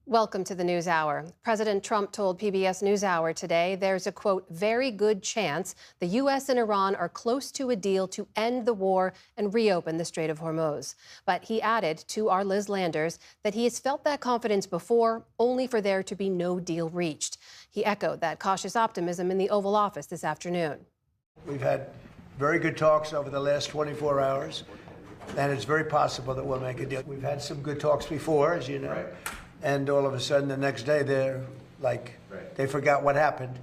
Welcome to the NewsHour. President Trump told PBS NewsHour today there's a, quote, very good chance the U.S. and Iran are close to a deal to end the war and reopen the Strait of Hormuz. But he added to our Liz Landers that he has felt that confidence before, only for there to be no deal reached. He echoed that cautious optimism in the Oval Office this afternoon. We've had very good talks over the last 24 hours, and it's very possible that we'll make a deal. We've had some good talks before, as you know. Right. And all of a sudden, the next day, they're like, they forgot what happened.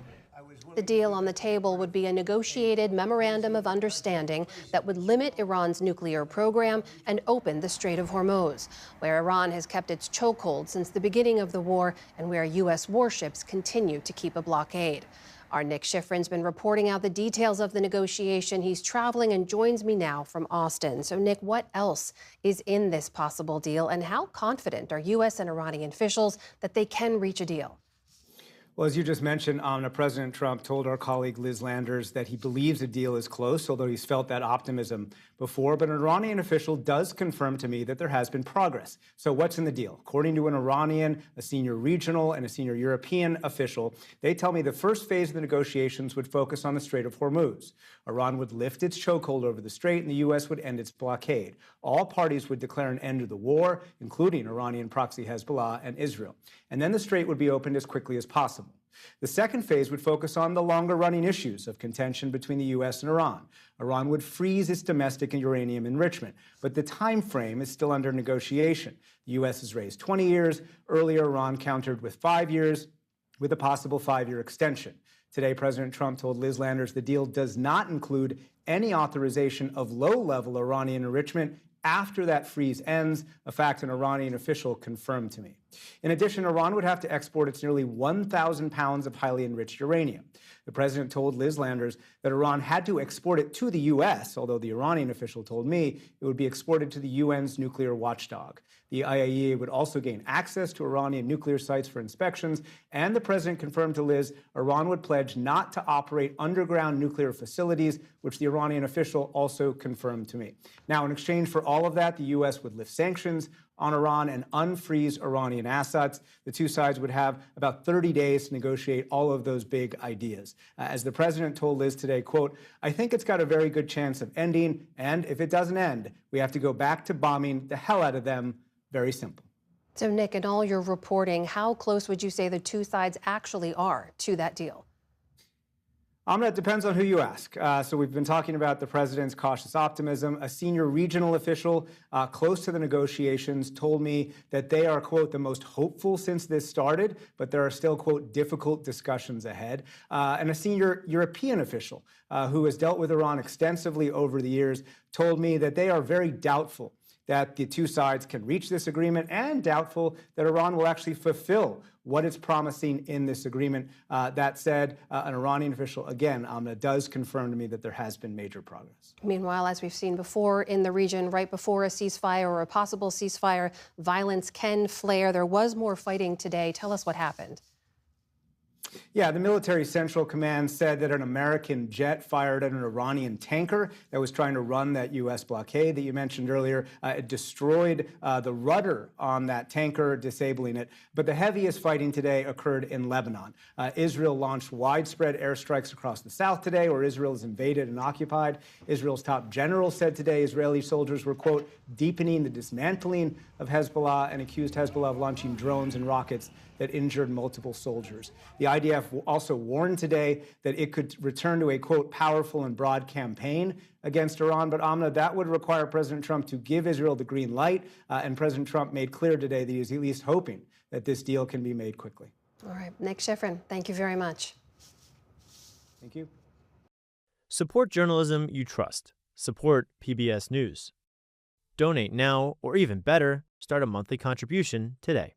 The deal on the table would be a negotiated memorandum of understanding that would limit Iran's nuclear program and open the Strait of Hormuz, where Iran has kept its chokehold since the beginning of the war and where U.S. warships continue to keep a blockade. Our Nick Schifrin's been reporting out the details of the negotiation. He's traveling and joins me now from Austin. So, Nick, what else is in this possible deal, and how confident are U.S. and Iranian officials that they can reach a deal? Well, as you just mentioned, President Trump told our colleague Liz Landers that he believes a deal is close, although he's felt that optimism before. But an Iranian official does confirm to me that there has been progress. So what's in the deal? According to an Iranian, a senior regional, and a senior European official, they tell me the first phase of the negotiations would focus on the Strait of Hormuz. Iran would lift its chokehold over the strait, and the U.S. would end its blockade. All parties would declare an end to the war, including Iranian proxy Hezbollah and Israel. And then the strait would be opened as quickly as possible. The second phase would focus on the longer-running issues of contention between the U.S. and Iran. Iran would freeze its domestic uranium enrichment, but the time frame is still under negotiation. The U.S. has raised 20 years. Earlier, Iran countered with 5 years, with a possible 5-year extension. Today, President Trump told Liz Landers the deal does not include any authorization of low-level Iranian enrichment after that freeze ends, a fact an Iranian official confirmed to me. In addition, Iran would have to export its nearly 1,000 pounds of highly enriched uranium. The president told Liz Landers that Iran had to export it to the U.S., although the Iranian official told me it would be exported to the UN's nuclear watchdog. The IAEA would also gain access to Iranian nuclear sites for inspections, and the president confirmed to Liz Iran would pledge not to operate underground nuclear facilities, which the Iranian official also confirmed to me. Now, in exchange for all of that, the U.S. would lift sanctions on Iran and unfreeze Iranian assets. The two sides would have about 30 days to negotiate all of those big ideas. As the president told Liz today, quote, I think it's got a very good chance of ending, and if it doesn't end, we have to go back to bombing the hell out of them. Very simple. So, Nick, in all your reporting, how close would you say the two sides actually are to that deal? It depends on who you ask. So we've been talking about the president's cautious optimism. A senior regional official close to the negotiations told me that they are, quote, the most hopeful since this started, but there are still, quote, difficult discussions ahead. And a senior European official who has dealt with Iran extensively over the years told me that they are very doubtful that the two sides can reach this agreement and doubtful that Iran will actually fulfill what it's promising in this agreement. That said, an Iranian official, again, does confirm to me that there has been major progress. Meanwhile, as we've seen before in the region, right before a ceasefire or a possible ceasefire, violence can flare. There was more fighting today. Tell us what happened. Yeah, the military central command said that an American jet fired at an Iranian tanker that was trying to run that U.S. blockade that you mentioned earlier. It destroyed the rudder on that tanker, disabling it. But the heaviest fighting today occurred in Lebanon. Israel launched widespread airstrikes across the south today, where Israel is invaded and occupied. Israel's top general said today Israeli soldiers were, quote, deepening the dismantling of Hezbollah and accused Hezbollah of launching drones and rockets that injured multiple soldiers. The IDF also warned today that it could return to a, quote, powerful and broad campaign against Iran. But, Amna, that would require President Trump to give Israel the green light. And President Trump made clear today that he is at least hoping that this deal can be made quickly. All right. Nick Schifrin, thank you very much. Thank you. Support journalism you trust. Support PBS News. Donate now, or even better, start a monthly contribution today.